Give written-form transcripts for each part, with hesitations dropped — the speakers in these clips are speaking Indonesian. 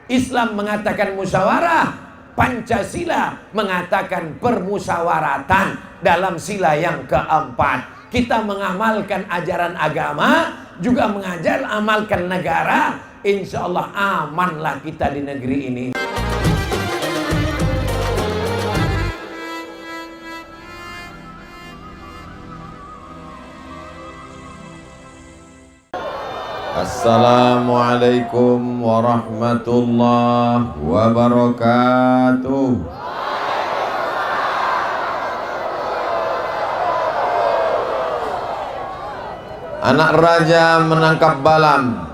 Islam mengatakan musyawarah, Pancasila mengatakan permusyawaratan dalam sila yang keempat. Kita mengamalkan ajaran agama, juga amalkan negara. Insya Allah amanlah kita di negeri ini. Assalamualaikum warahmatullahi wabarakatuh. Anak raja menangkap balam.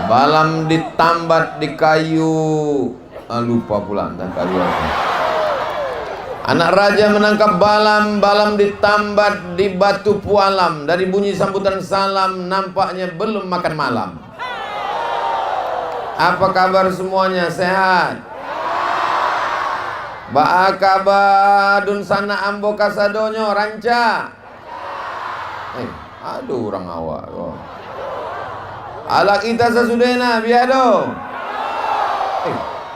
Balam ditambat di kayu. Lupa pula entah kayu apa. Anak raja menangkap balam. Balam ditambat di batu pualam. Dari bunyi sambutan salam nampaknya belum makan malam. Apa kabar semuanya? Sehat? Ba'akaba dun sana ambo kasadonyo ranca. Aduh orang awak. Ala kita sesudena biado.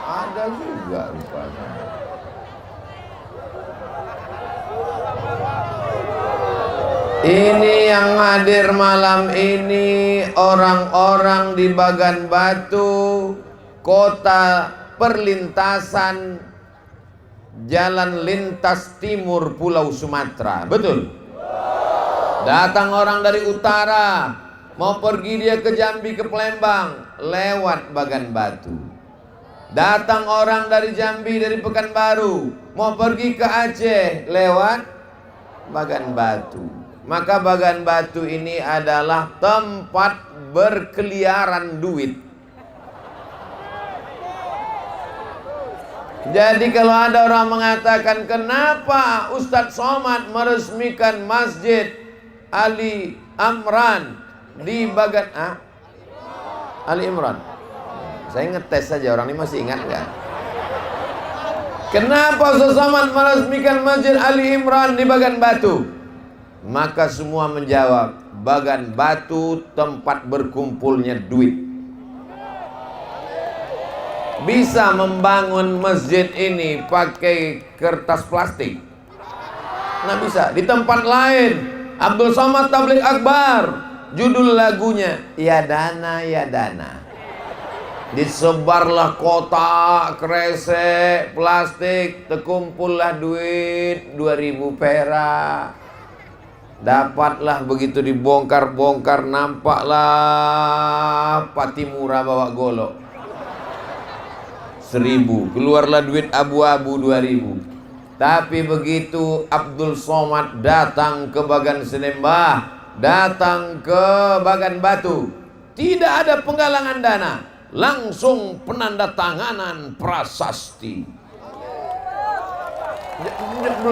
Ada juga rupanya. Ini yang hadir malam ini orang-orang di Bagan Batu, kota perlintasan jalan lintas timur Pulau Sumatera. Betul? Datang orang dari utara, mau pergi dia ke Jambi, ke Palembang, lewat Bagan Batu. Datang orang dari Jambi, dari Pekanbaru, mau pergi ke Aceh, lewat Bagan Batu. Maka Bagan Batu ini adalah tempat berkeliaran duit. Jadi kalau ada orang mengatakan, kenapa Ustadz Somad meresmikan Masjid Ali Imran di Bagan Ali Imran? Saya ngetes saja, orang ini masih ingat nggak? Kenapa Ustadz Somad meresmikan Masjid Ali Imran di Bagan Batu? Maka semua menjawab, Bagan Batu tempat berkumpulnya duit. Bisa membangun masjid ini pakai kertas plastik? Nah bisa. Di tempat lain Abdul Somad Tabligh Akbar, judul lagunya Ya Dana Ya Dana. Disebarlah kotak, kresek, plastik, terkumpullah duit 2000 perak. Dapatlah begitu dibongkar-bongkar, nampaklah Patimura bawa golok 1000, keluarlah duit abu-abu 2000. Tapi begitu Abdul Somad datang ke Bagan Senembah, datang ke Bagan Batu, tidak ada penggalangan dana, langsung penandatanganan prasasti.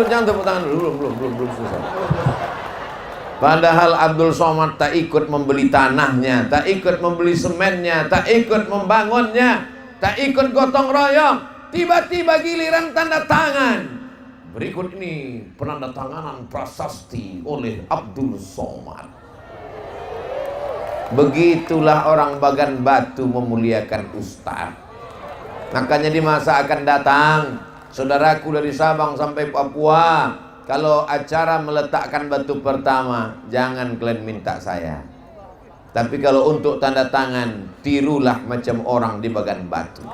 Jangan tepuk tangan dulu, belum selesai. Padahal Abdul Somad tak ikut membeli tanahnya, tak ikut membeli semennya, tak ikut membangunnya, tak ikut gotong royong. Tiba-tiba giliran tanda tangan. Berikut ini penandatanganan prasasti oleh Abdul Somad. Begitulah orang Bagan Batu memuliakan ustaz. Makanya di masa akan datang, saudaraku dari Sabang sampai Papua, kalau acara meletakkan batu pertama, jangan kalian minta saya. Tapi kalau untuk tanda tangan, tirulah macam orang di Bagan Batu.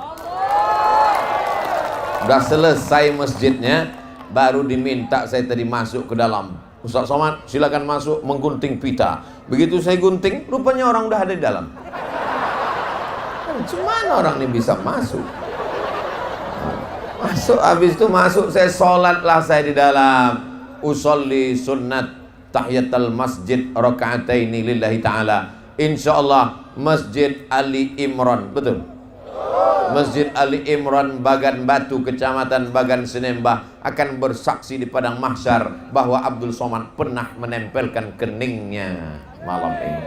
Udah selesai masjidnya, baru diminta saya tadi masuk ke dalam. Ustaz Somad silakan masuk menggunting pita. Begitu saya gunting, rupanya orang udah ada di dalam. Gimana orang ini bisa masuk? Masuk, habis itu masuk, saya sholatlah saya di dalam. Usolli sunnat tahiyatul masjid raka'ataini lillahi ta'ala. Insyaallah Masjid Ali Imran, betul? Masjid Ali Imran Bagan Batu, Kecamatan Bagan Senembah akan bersaksi di padang mahsyar bahwa Abdul Somad pernah menempelkan keningnya malam ini.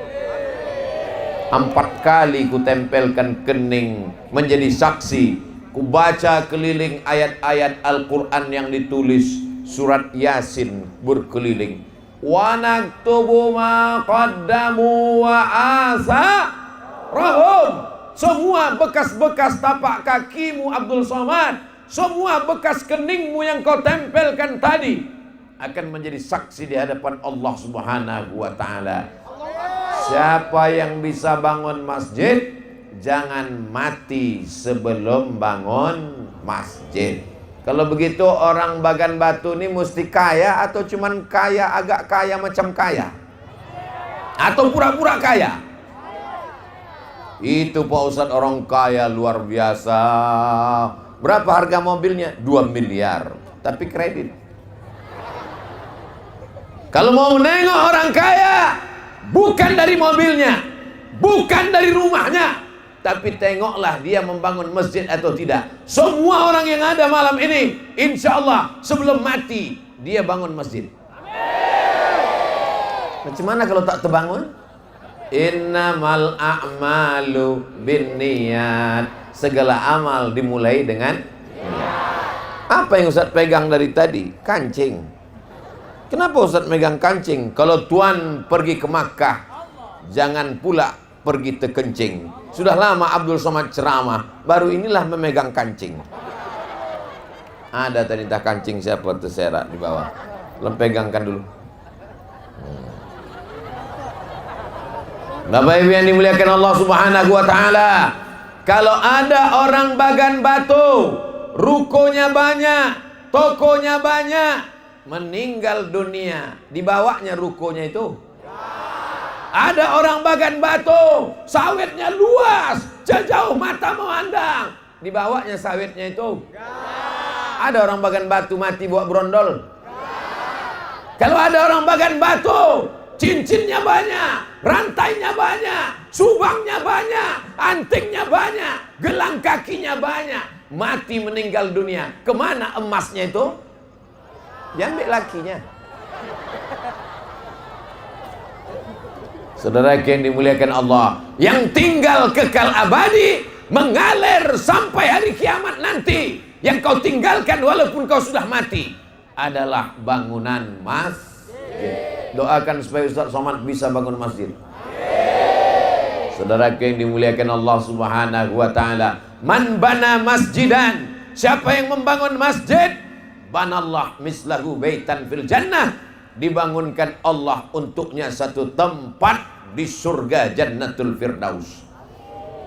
4 kali ku tempelkan kening menjadi saksi. Ku baca keliling ayat-ayat Al-Quran yang ditulis, surat Yasin berkeliling. Wa naktubu ma qaddamu wa asarahum. semua bekas-bekas tapak kakimu Abdul Somad, semua bekas keningmu yang kau tempelkan tadi akan menjadi saksi di hadapan Allah Subhanahu wa Ta'ala. Siapa yang bisa bangun masjid, jangan mati sebelum bangun masjid. Kalau begitu orang Bagan Batu ini mesti kaya atau cuman kaya agak kaya macam kaya? Atau pura-pura kaya? Itu Pak Ustadz orang kaya luar biasa. Berapa harga mobilnya? 2 miliar. Tapi kredit. Kalau mau nengok orang kaya, bukan dari mobilnya, bukan dari rumahnya, tapi tengoklah dia membangun masjid atau tidak. Semua orang yang ada malam ini, insya Allah sebelum mati dia bangun masjid. Macam mana kalau tak terbangun? Innamal a'malu binniyat. Segala amal dimulai dengan niat. Apa yang Ustaz pegang dari tadi? Kancing. Kenapa Ustaz megang kancing? Kalau Tuan pergi ke Makkah, jangan pula pergi ke kencing. Sudah lama Abdul Somad ceramah, baru inilah memegang kancing. Ada tadi entah kancing siapa terserak di bawah. Pegangkan dulu. Bapak Ibu yang dimuliakan Allah Subhanahu wa Ta'ala, kalau ada orang Bagan Batu, rukonya banyak, tokonya banyak, meninggal dunia, dibawanya rukonya itu. Ada orang Bagan Batu, sawitnya luas, sejauh mata memandang, dibawanya sawitnya itu. Ada orang Bagan Batu mati bawa brondol. Kalau ada orang Bagan Batu, cincinnya banyak, rantainya banyak, subangnya banyak, antingnya banyak, gelang kakinya banyak, mati meninggal dunia. Kemana emasnya itu? Diambil lakinya. Saudara yang dimuliakan Allah, yang tinggal kekal abadi, mengalir sampai hari kiamat nanti, yang kau tinggalkan walaupun kau sudah mati, adalah bangunan masjid. Doakan supaya Ustaz Somad bisa bangun masjid. Saudara yang dimuliakan Allah Subhanahu wa Ta'ala, man bana masjidan, siapa yang membangun masjid, banallah mislahu baitan fil jannah, dibangunkan Allah untuknya satu tempat di surga Jannatul Firdaus.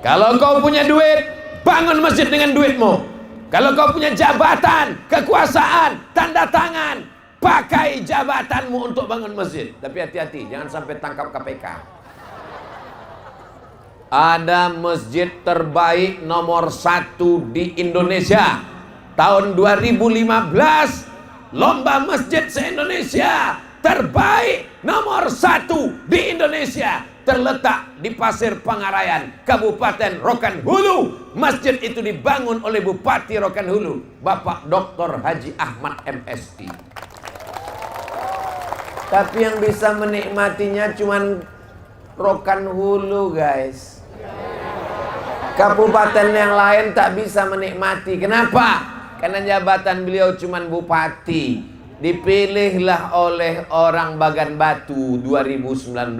Kalau kau punya duit, bangun masjid dengan duitmu. Kalau kau punya jabatan, kekuasaan, tanda tangan, pakai jabatanmu untuk bangun masjid. Tapi hati-hati, jangan sampai tangkap KPK. Ada masjid terbaik nomor 1 di Indonesia. Tahun 2015, lomba masjid se-Indonesia terbaik nomor 1 di Indonesia. Terletak di Pasir Pangarayan, Kabupaten Rokan Hulu. Masjid itu dibangun oleh Bupati Rokan Hulu, Bapak Dr. Haji Ahmad MSI. Tapi yang bisa menikmatinya cuman Rokan Hulu, guys. Kabupaten yang lain tak bisa menikmati. Kenapa? Karena jabatan beliau cuman bupati. Dipilihlah oleh orang Bagan Batu 2019,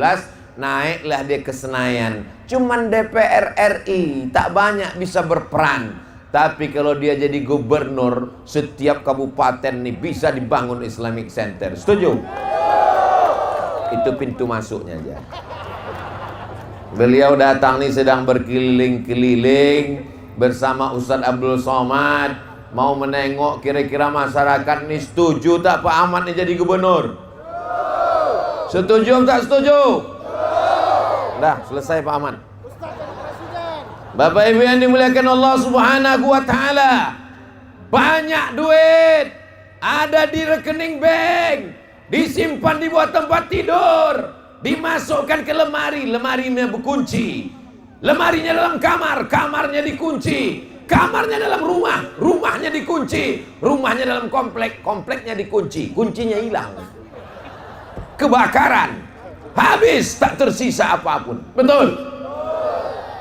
naiklah dia ke Senayan. Cuman DPR RI, tak banyak bisa berperan. Tapi kalau dia jadi gubernur, setiap kabupaten nih bisa dibangun Islamic Center. Setuju? Itu pintu masuknya aja. Beliau datang nih sedang berkeliling-keliling bersama Ustadz Abdul Somad, mau menengok kira-kira masyarakat nih setuju tak Pak Ahmad nih jadi gubernur? Setuju tak setuju? Dah selesai Pak Ahmad. Bapak Ibu yang dimuliakan Allah Subhanahu wa Ta'ala, banyak duit ada di rekening bank, disimpan di bawah tempat tidur, dimasukkan ke lemari, lemarinya berkunci, lemarinya dalam kamar, kamarnya dikunci, kamarnya dalam rumah, rumahnya dikunci, rumahnya dalam komplek, kompleknya dikunci, kuncinya hilang, kebakaran, habis tak tersisa apapun. Betul?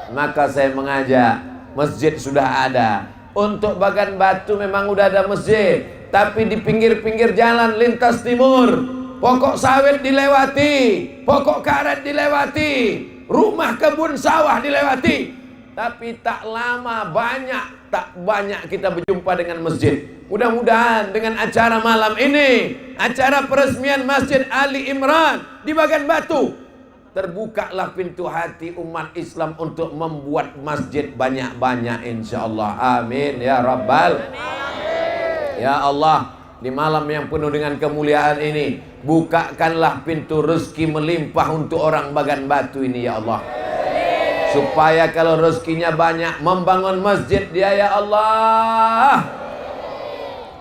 Maka saya mengajak, masjid sudah ada. Untuk Bagan Batu memang udah ada masjid, tapi di pinggir-pinggir jalan lintas timur, pokok sawit dilewati, pokok karet dilewati, rumah kebun sawah dilewati. tapi tak banyak kita berjumpa dengan masjid. Mudah-mudahan dengan acara malam ini, acara peresmian Masjid Ali Imran di Bagan Batu, terbukalah pintu hati umat Islam untuk membuat masjid banyak-banyak insyaallah. Amin ya rabbal. Ya Allah, di malam yang penuh dengan kemuliaan ini, bukakanlah pintu rezeki melimpah untuk orang Bagan Batu ini ya Allah. Supaya kalau rezekinya banyak membangun masjid dia ya Allah.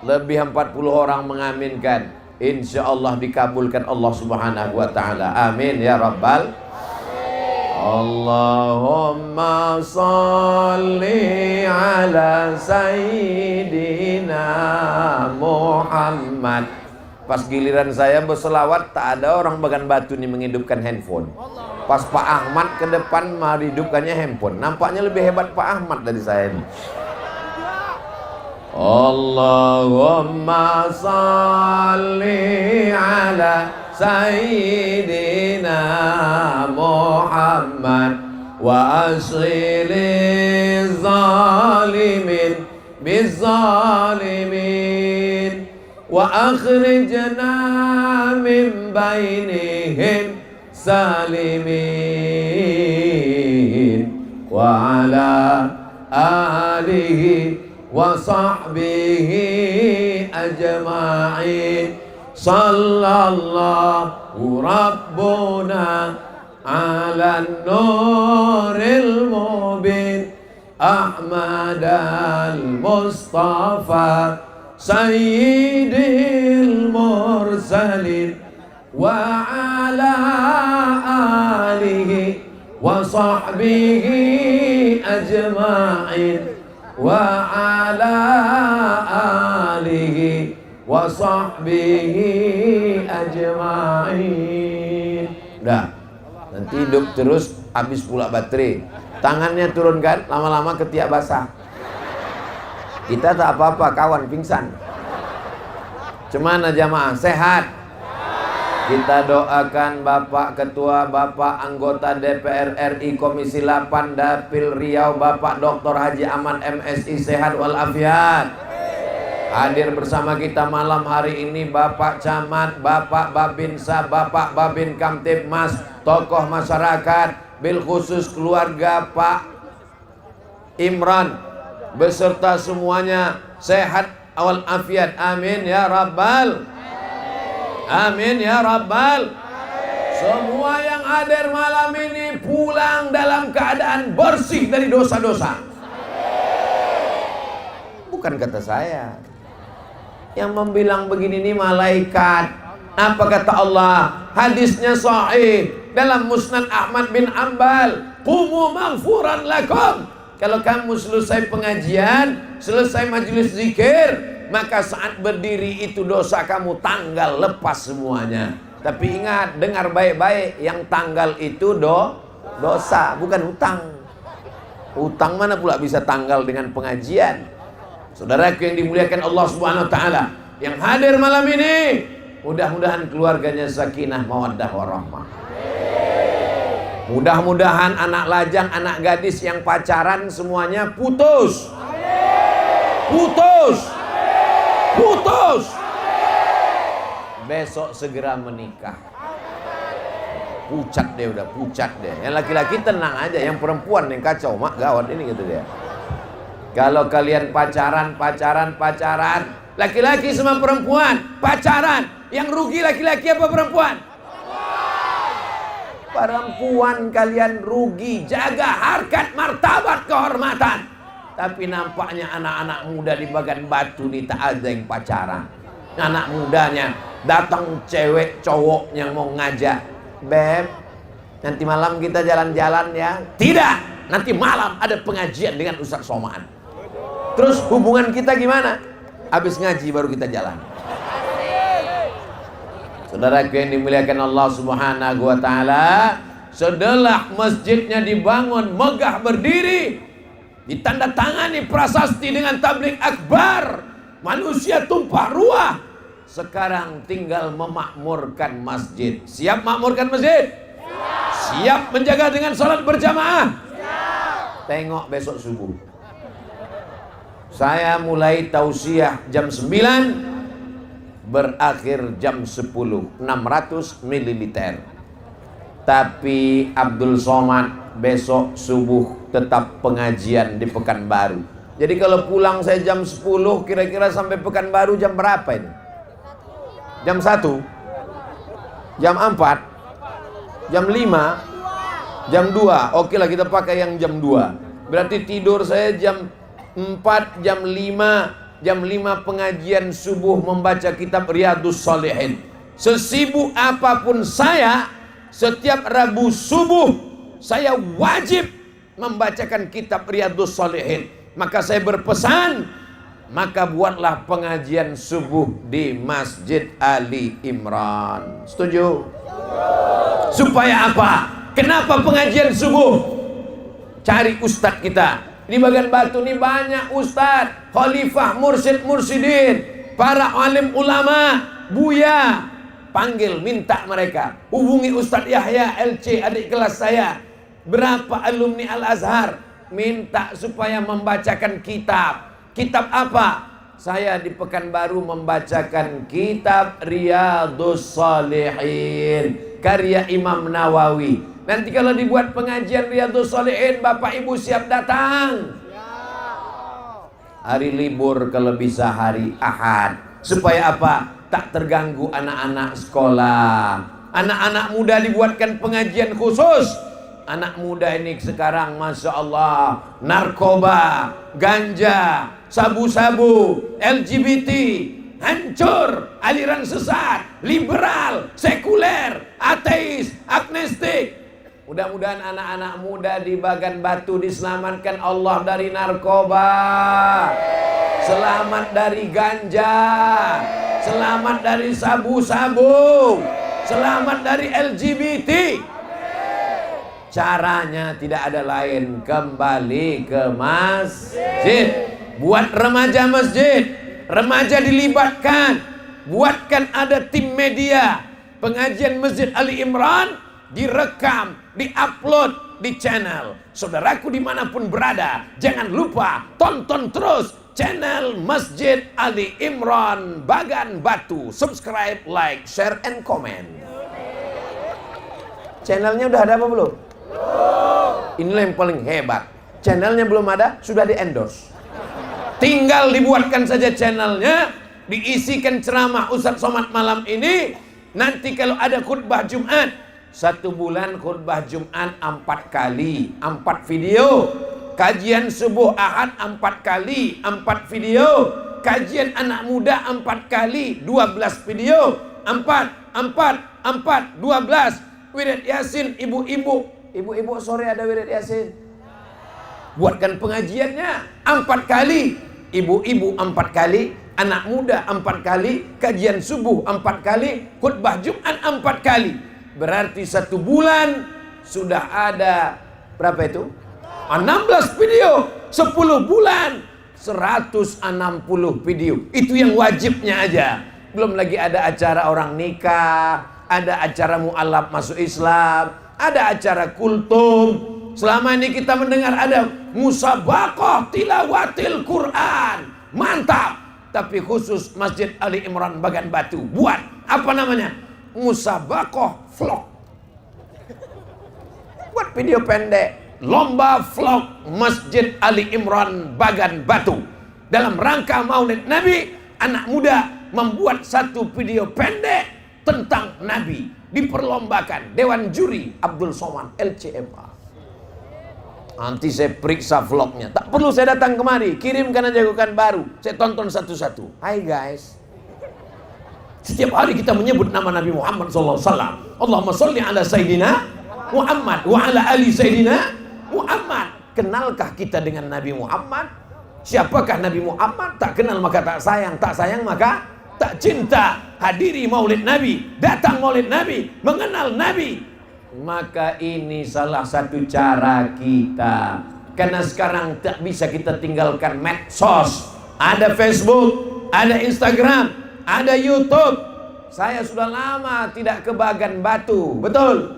Lebih 40 orang mengaminkan. Insya Allah dikabulkan Allah subhanahu wa ta'ala. Amin ya rabbal. Allahumma salli ala sayyidina Muhammad. Pas giliran saya berselawat, tak ada orang Bagan Batu ini menghidupkan handphone. Pas Pak Ahmad ke depan menghidupkannya handphone. Nampaknya lebih hebat Pak Ahmad dari saya ini. Allahumma salli ala sayyidina Muhammad wa asghili zalimin bizzalimin wa akhrijna min bainihim salimin wa ala alihi wa sahbihi ajma'in. Sallallahu rabbuna ala nuril mubin Ahmad al-Mustafa sayyidil mursalin wa ala alihi wa sahbihi ajma'in wa ala alihi wa sahbihi ajma'in. Udah, nanti hidup terus, habis pula baterai. Tangannya turunkan, lama-lama ketiak basah. Kita tak apa-apa, kawan pingsan. Cemana jamaah? Sehat? Kita doakan Bapak Ketua, Bapak Anggota DPR RI Komisi 8 Dapil Riau, Bapak Dr. Haji Ahmad MSI sehat walafiat. Hadir bersama kita malam hari ini Bapak Camat, Bapak Babinsa, Bapak Babin Kamtibmas, tokoh masyarakat, bil khusus keluarga Pak Imran beserta semuanya sehat walafiat. Amin ya rabbal. Amin ya rabbal. Semua yang hadir malam ini pulang dalam keadaan bersih dari dosa-dosa. Bukan kata saya. Yang membilang begini ini malaikat. Apa kata Allah? Hadisnya sahih dalam Musnad Ahmad bin Ambal. Qumu maghfuran lakum. Kalau kamu selesai pengajian, selesai majelis zikir, maka saat berdiri itu dosa kamu tanggal lepas semuanya. Tapi ingat, dengar baik-baik, yang tanggal itu dosa, bukan hutang. Hutang mana pula bisa tanggal dengan pengajian? Saudaraku yang dimuliakan Allah Subhanahu wa taala, yang hadir malam ini, mudah-mudahan keluarganya sakinah mawaddah warahmah. Mudah-mudahan anak lajang, anak gadis yang pacaran semuanya putus. Putus. Putus. Besok segera menikah. Pucat deh, udah pucat deh. Yang laki-laki tenang aja, yang perempuan yang kacau, mak gawat ini gitu dia. Kalau kalian pacaran, laki-laki sama perempuan pacaran, yang rugi laki-laki apa perempuan? Perempuan kalian rugi. Jaga harkat martabat kehormatan. Tapi nampaknya anak-anak muda di Bagan Batu ini tak ada yang pacaran. Anak mudanya datang cewek cowok yang mau ngajak, Beb, nanti malam kita jalan-jalan ya. Tidak, nanti malam ada pengajian dengan Ustaz Somad. Terus hubungan kita gimana? Habis ngaji baru kita jalan. Saudaraku yang dimuliakan Allah Subhanahu wa taala, setelah masjidnya dibangun megah berdiri, ditandatangani prasasti dengan tabligh akbar, manusia tumpah ruah. Sekarang tinggal memakmurkan masjid. Siap makmurkan masjid? Siap menjaga dengan salat berjamaah? Tengok besok subuh. Saya mulai tausiah jam 9, berakhir jam 10, 600 ml. Tapi Abdul Somad besok subuh tetap pengajian di Pekanbaru. Jadi kalau pulang saya jam 10, kira-kira sampai Pekanbaru jam berapa ini? Jam 1? Jam 4? Jam 5? Jam 2? Oke lah, kita pakai yang jam 2. Berarti tidur saya jam 4, jam 5. Jam 5 pengajian subuh membaca kitab Riyadhus Shalihin. Sesibuk apapun saya, setiap Rabu subuh saya wajib membacakan kitab Riyadhus Shalihin. Maka saya berpesan, maka buatlah pengajian subuh di Masjid Ali Imran. Setuju? Supaya apa? Kenapa pengajian subuh? Cari ustadz kita. Di Bagan Batu ini banyak ustadz, khalifah, mursyid, mursyidin, para alim ulama, buya. Panggil, minta mereka. Hubungi Ustadz Yahya LC, adik kelas saya. Berapa alumni Al-Azhar? Minta supaya membacakan kitab. Kitab apa? Saya di Pekanbaru membacakan kitab Riyadhus Shalihin, karya Imam Nawawi. Nanti kalau dibuat pengajian Riyadhus Shalihin, Bapak Ibu siap datang? Hari libur kalau bisa hari Ahad. Supaya apa? Tak terganggu anak-anak sekolah. Anak-anak muda dibuatkan pengajian khusus. Anak muda ini sekarang Masya Allah, narkoba, ganja, sabu-sabu, LGBT, hancur, aliran sesat, liberal, sekuler, ateis, agnostik. Mudah-mudahan anak-anak muda di Bagan Batu diselamatkan Allah dari narkoba, selamat dari ganja, selamat dari sabu-sabu, selamat dari LGBT. Caranya tidak ada lain, kembali ke masjid. Buat remaja masjid, remaja dilibatkan. Buatkan ada tim media. Pengajian Masjid Ali Imran direkam, diupload di channel. Saudaraku dimanapun berada, jangan lupa tonton terus channel Masjid Ali Imran Bagan Batu. Subscribe, like, share, and comment. Channelnya udah ada apa belum? Inilah yang paling hebat. Channelnya belum ada, sudah di endorse. Tinggal dibuatkan saja channelnya, diisikan ceramah Ustadz Somad malam ini. Nanti kalau ada khutbah Jumat, 1 bulan khutbah Jumat 4 kali, 4 video. Kajian subuh Ahad 4 kali, 4 video. Kajian anak muda 4 kali, 12 video. 12. Wirid Yasin ibu-ibu. Ibu-ibu sore ada wirid Yasin. Buatkan pengajiannya 4 kali. Ibu-ibu 4 kali, anak muda 4 kali, kajian subuh 4 kali, khutbah Jumat 4 kali. Berarti 1 bulan sudah ada berapa itu? 16 video. 10 bulan 160 video. Itu yang wajibnya aja. Belum lagi ada acara orang nikah, ada acara mu'alaf masuk Islam, ada acara kultum. Selama ini kita mendengar ada musabaqah tilawatil Quran. Mantap. Tapi khusus Masjid Ali Imran Bagan Batu buat apa namanya? Musabaqah vlog. Buat video pendek, lomba vlog Masjid Ali Imran Bagan Batu. Dalam rangka Maulid Nabi, anak muda membuat 1 video pendek tentang Nabi. Diperlombakan Dewan Juri Abdul Somad LCMA. Nanti saya periksa vlognya. Tak perlu saya datang kemari, kirimkan aja bukan baru. Saya tonton satu-satu. Hai guys. Setiap hari kita menyebut nama Nabi Muhammad SAW. Allahumma sholli ala Sayyidina Muhammad wa ala ali Sayyidina Muhammad. Kenalkah kita dengan Nabi Muhammad? Siapakah Nabi Muhammad? Tak kenal maka tak sayang, tak sayang maka tak cinta. Hadiri maulid Nabi, datang maulid Nabi, mengenal Nabi. Maka ini salah satu cara kita. Karena sekarang tak bisa kita tinggalkan medsos. Ada Facebook, ada Instagram, ada YouTube. Saya sudah lama tidak ke Bagan Batu. Betul?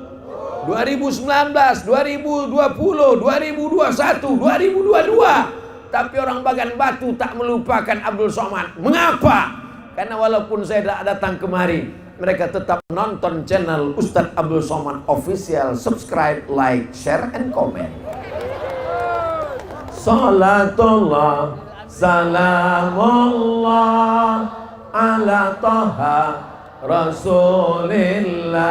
20 2019, 2020, 2021, 2022. Tapi orang Bagan Batu tak melupakan Abdul Somad. Mengapa? Karena walaupun saya tak datang kemari, mereka tetap nonton channel Ustadz Abdul Somad Official. Subscribe, like, share, and comment. Salatullah, salamullah ala Taha Rasulillah.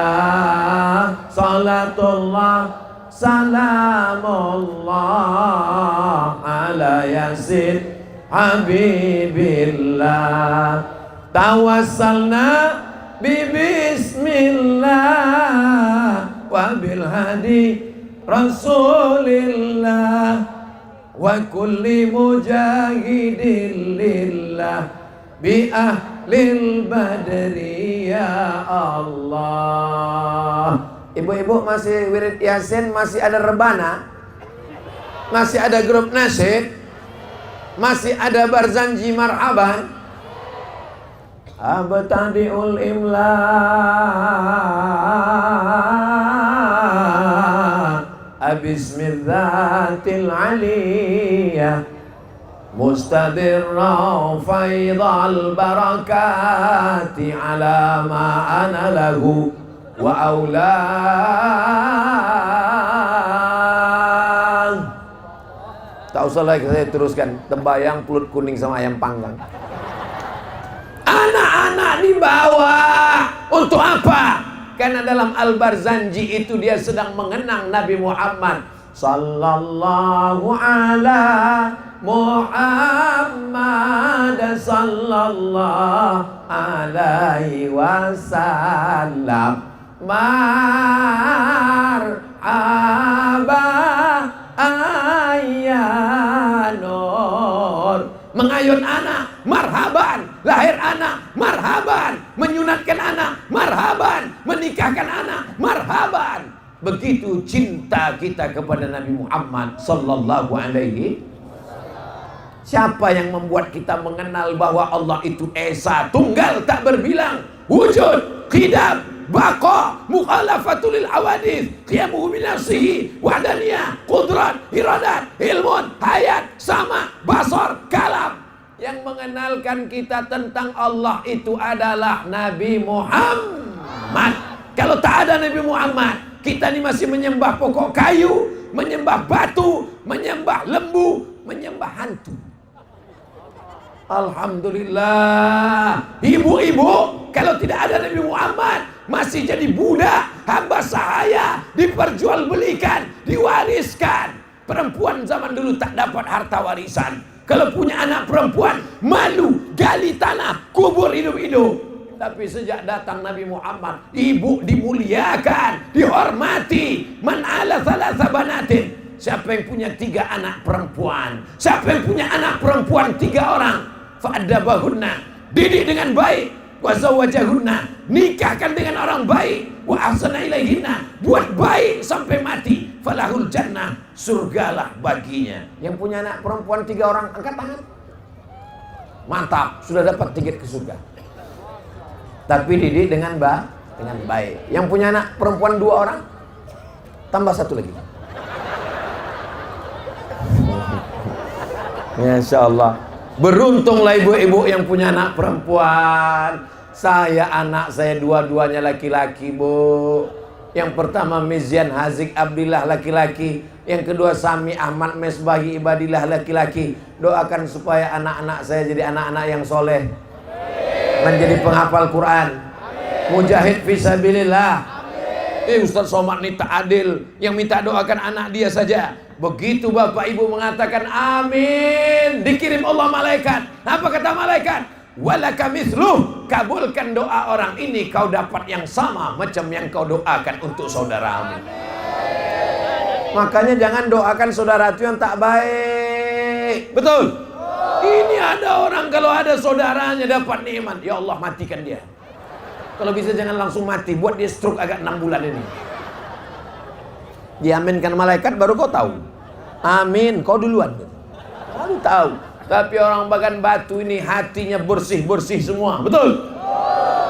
Salatullah, salamullah ala Yasin Habibillah. Tawassalna bismillah wa bil hadi Rasulillah wa kulli mujahidin lillah bi ahlil badri ya Allah. Ibu-ibu masih wirid Yasin, masih ada rebana, masih ada grup nasyid, masih ada barzanji marhaban. Abtadi'ul imla Bismillahil aliyah Mustadirra faidhal barakati ala ma ana lahu wa aulang. Tak usah lagi saya teruskan. Tembayang, pulut kuning sama ayam panggang. Anak-anak dibawa untuk apa? Karena dalam Al-Barzanji itu dia sedang mengenang Nabi Muhammad sallallahu ala Muhammad sallallahu alaihi wasallam. Marhaba ayyanur. Mengayun anak, marhaban. Lahir anak, marhaban. Menyunatkan anak, marhaban. Menikahkan anak, marhaban. Begitu cinta kita kepada Nabi Muhammad sallallahu alaihi. Siapa yang membuat kita mengenal bahwa Allah itu Esa, tunggal, tak berbilang, wujud, qidam, baqa, mukhalafatul lil awadith, qiyamuhu bi nafsihi, wahdaniyah, qudrat, iradat, ilmun, hayat, sama, basar, kalam. Yang mengenalkan kita tentang Allah itu adalah Nabi Muhammad. Kalau tak ada Nabi Muhammad, kita ini masih menyembah pokok kayu, menyembah batu, menyembah lembu, menyembah hantu. Alhamdulillah. Ibu-ibu, kalau tidak ada Nabi Muhammad, masih jadi budak, hamba sahaya, diperjualbelikan, diwariskan. Perempuan zaman dulu tak dapat harta warisan. Kalau punya anak perempuan, malu, gali tanah, kubur hidup-hidup. Tapi sejak datang Nabi Muhammad, ibu dimuliakan, dihormati. Man ala thalatha banatin. Siapa yang punya 3 anak perempuan, siapa yang punya anak perempuan 3 orang, fa'adabahunna, didik dengan baik, wa zawwajahunna, nikahkan dengan orang baik, wa ahsana ilaihinna, buat baik sampai mati, falahul jannah, surgalah baginya. Yang punya anak perempuan 3 orang, angkat tangan. Mantap, sudah dapat tiket ke surga. Tapi didik dengan baik. Yang punya anak perempuan 2 orang, tambah 1 lagi. Masya Allah. Beruntunglah ibu-ibu yang punya anak perempuan. Anak saya dua-duanya laki-laki, Bu. Yang pertama Mizyan Hazik Abdillah, laki-laki. Yang kedua Sami Ahmad Mesbahi Ibadillah, laki-laki. Doakan supaya anak-anak saya jadi anak-anak yang soleh, menjadi penghafal Quran, mujahid fisabilillah. Ustaz Somad ini tak adil, yang minta doakan anak dia saja. Begitu bapak ibu mengatakan amin, dikirim Allah malaikat. Apa kata malaikat? Walaka mithluh, kabulkan doa orang ini, kau dapat yang sama macam yang kau doakan untuk saudaramu. Makanya jangan doakan saudara itu yang tak baik. Betul? Ini ada orang kalau ada saudaranya dapat nikmat, ya Allah matikan dia. Kalau bisa jangan langsung mati, buat dia stroke agak 6 bulan ini. Diaminkan malaikat baru kau tahu. Amin, kau duluan. Baru tahu. Tapi orang Bagan Batu ini hatinya bersih-bersih semua. Betul?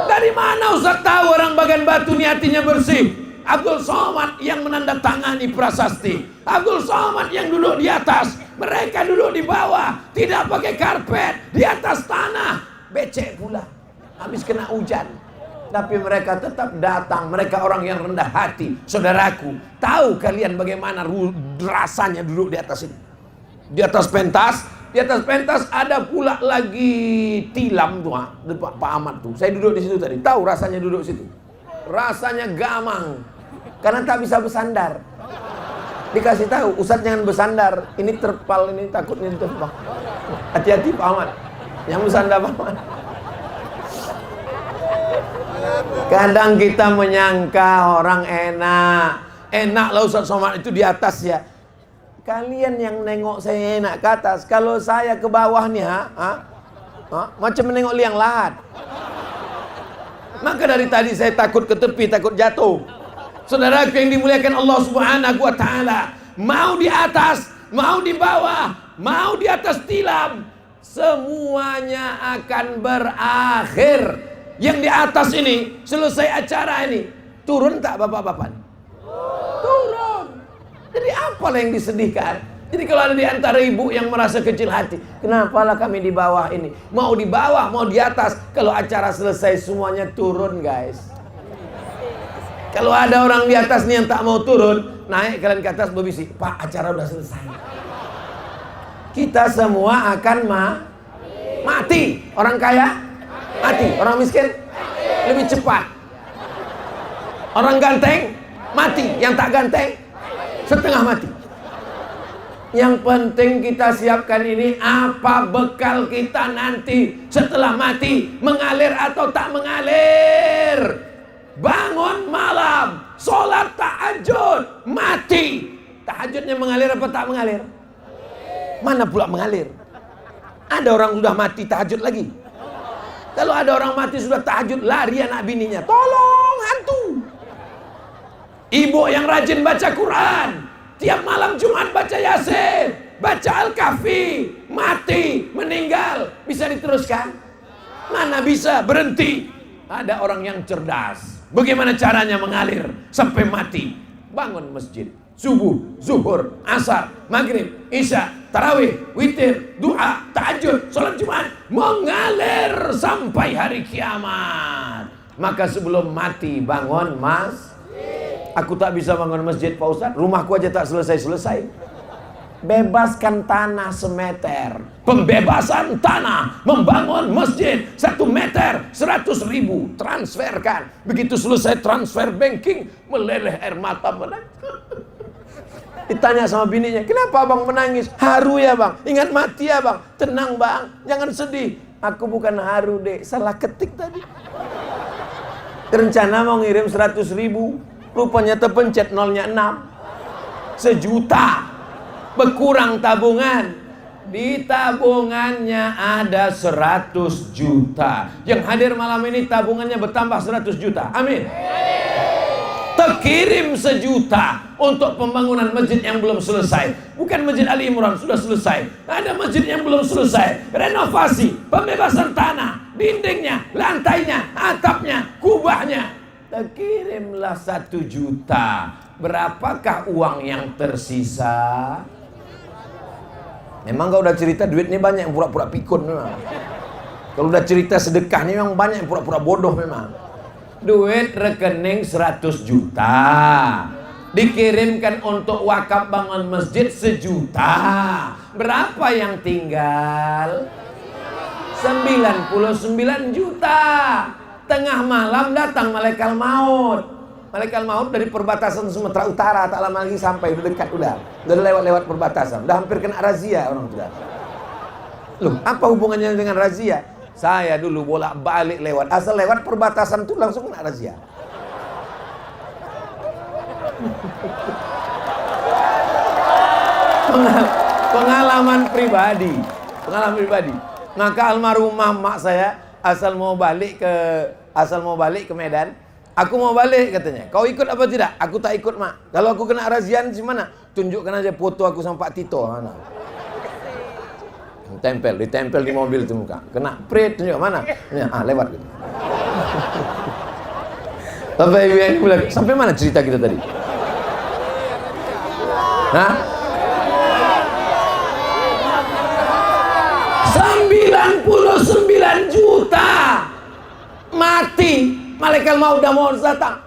Dari mana Ustaz tahu orang Bagan Batu ini hatinya bersih? Abdul Somad yang menandatangani prasasti, Abdul Somad yang duduk di atas, mereka duduk di bawah, tidak pakai karpet, di atas tanah, becek pula, habis kena hujan. Tapi mereka tetap datang, mereka orang yang rendah hati. Saudaraku, tahu kalian bagaimana rasanya duduk di atas ini? Di atas pentas, ada pula lagi tilam tuh, Pak Ahmad tuh. Saya duduk di situ tadi, tahu rasanya duduk situ. Rasanya gamang. Karena tak bisa bersandar. Dikasih tahu, Ustaz jangan bersandar. Ini terpal, ini takutnya terbang. Hati-hati Pak Ahmad. Yang bersandar Pak Ahmad. Kadang kita menyangka orang enak. Enak lah Ustaz Somad itu di atas ya. Kalian yang nengok saya enak ke atas. Kalau saya ke bawah nih macam menengok liang lahat. Maka dari tadi saya takut ke tepi, takut jatuh. Saudaraku yang dimuliakan Allah Subhanahu wa taala, mau di atas, mau di bawah, mau di atas tilam, semuanya akan berakhir. Yang di atas ini, selesai acara ini, turun tak bapak-bapak? Turun. Jadi apalah yang disedihkan? Jadi kalau ada di antara ibu yang merasa kecil hati, kenapalah kami di bawah ini? Mau di bawah, mau di atas. Kalau acara selesai semuanya turun guys. Kalau ada orang di atas nih yang tak mau turun, naik kalian ke atas berbisik, Pak acara udah selesai. Kita semua akan mati. Orang kaya mati, orang miskin lebih cepat. Orang ganteng mati, yang tak ganteng setengah mati. Yang penting kita siapkan ini, apa bekal kita nanti setelah mati, mengalir atau tak mengalir. Bangun malam, sholat tahajud, mati. Tahajudnya mengalir apa tak mengalir? Mana pula mengalir? Ada orang sudah mati tahajud lagi. Kalau ada orang mati sudah tahajud, lari anak bininya, tolong hantu. Ibu yang rajin baca Quran, tiap malam Jumat baca Yasin, baca Al-Kahfi, mati, meninggal, bisa diteruskan? Mana bisa, berhenti. Ada orang yang cerdas. Bagaimana caranya mengalir sampai mati? Bangun masjid, subuh, zuhur, asar, maghrib, isya, tarawih, witir, doa, tahajud, sholat Jumat, mengalir sampai hari kiamat. Maka sebelum mati bangun Aku tak bisa bangun masjid Pak Ustaz, rumahku aja tak selesai-selesai. Bebaskan tanah semeter. Pembebasan tanah, membangun masjid 1 meter 100.000, transferkan. Begitu selesai transfer banking, meleleh air mata menangis. Ditanya sama bininya, kenapa abang menangis? Haru ya bang, ingat mati ya bang. Tenang bang, jangan sedih. Aku bukan haru dek, salah ketik tadi. Rencana mau ngirim 100.000, rupanya terpencet nolnya 6. 1 juta. Berkurang tabungan. Di tabungannya ada 100 juta. Yang hadir malam ini tabungannya bertambah 100 juta. Amin. Terkirim 1 juta untuk pembangunan masjid yang belum selesai. Bukan masjid Ali Imran, sudah selesai. Ada masjid yang belum selesai. Renovasi, pembebasan tanah, dindingnya, lantainya, atapnya, kubahnya. Terkirimlah 1 juta. Berapakah uang yang tersisa? Memang kau udah cerita duitnya banyak yang pura-pura pikun memang. Kalau udah cerita sedekah ini memang banyak yang pura-pura bodoh memang. Duit rekening 100 juta dikirimkan untuk wakaf bangun masjid 1 juta. Berapa yang tinggal? 99 juta. Tengah malam datang malaikat maut. Malaikat maut dari perbatasan Sumatera Utara, tak lama lagi sampai, udah dekat, udah lewat perbatasan, udah hampir kena razia orang sudah. Loh, apa hubungannya dengan razia? Saya dulu bolak-balik lewat, asal lewat perbatasan tuh langsung kena razia. Pengalaman pribadi. Maka almarhumah mak saya asal mau balik ke Medan. Aku mau balik katanya. Kau ikut apa tidak? Aku tak ikut mak. Kalau aku kena razian di mana? Tunjukkan aja foto aku sama Pak Tito. Mana? Ditempel di mobil itu muka. Kena prit tunjuk mana? Ya, lewat gitu. Bapak Ibu yang bilang, sampai mana cerita kita tadi? Hah? 99 juta mati, malaikat maut udah mau datang,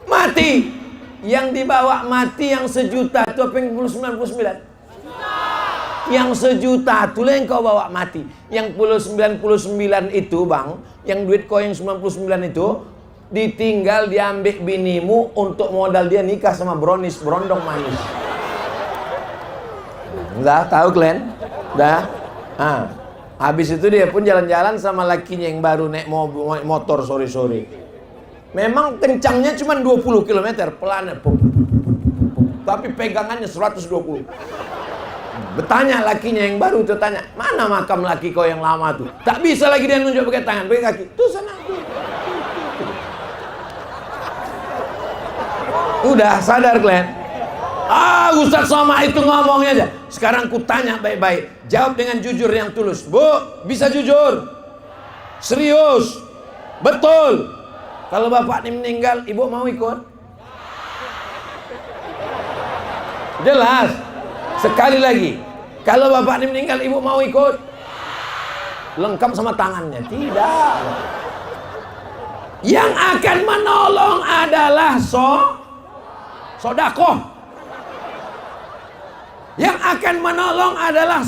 mati. Yang dibawa mati yang sejuta itu apa yang 99? Yang sejuta itu yang kau bawa mati. Yang 99 itu bang, yang duit kau yang 99 itu ditinggal diambil binimu untuk modal dia nikah sama brownies berondong manis. Udah tahu kalian? Udah. Habis itu dia pun jalan-jalan sama lakinya yang baru naik motor sore-sore. Memang kencangnya cuma 20 km pelan, tapi pegangannya 120. Bertanya lakinya yang baru itu, tanya, mana makam laki kau yang lama tuh? Tak bisa lagi dia nunjuk pakai tangan, pakai kaki. Tuh sana. Udah sadar kalian? Ustaz Somad itu ngomongnya aja. Sekarang ku tanya baik-baik, jawab dengan jujur yang tulus. Bu, bisa jujur? Serius? Betul? Kalau bapak ini meninggal, ibu mau ikut? Jelas. Sekali lagi, kalau bapak ini meninggal, ibu mau ikut? Lengkap sama tangannya? Tidak. Yang akan menolong adalah sodakoh. Yang akan menolong adalah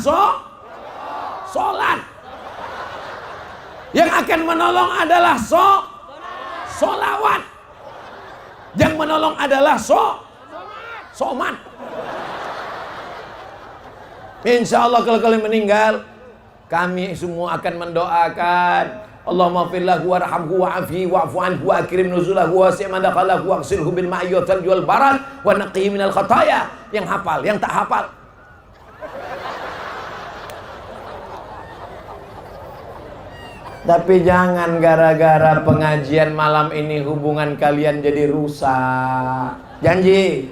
sholat. Yang akan menolong adalah solawat. Yang menolong adalah somat. Insya Allah kalau kalian meninggal, kami semua akan mendoakan, Allahumma firlahu warhamhu wa'afihi wa'fu anhu wa akrim nuzulahu wa wasi' madakhalahu wa ghsilhu bil ma'i wal thalji wal barad wa naqqihi minal khataya. Yang hafal, yang tak hafal, tapi jangan gara-gara pengajian malam ini hubungan kalian jadi rusak. Janji.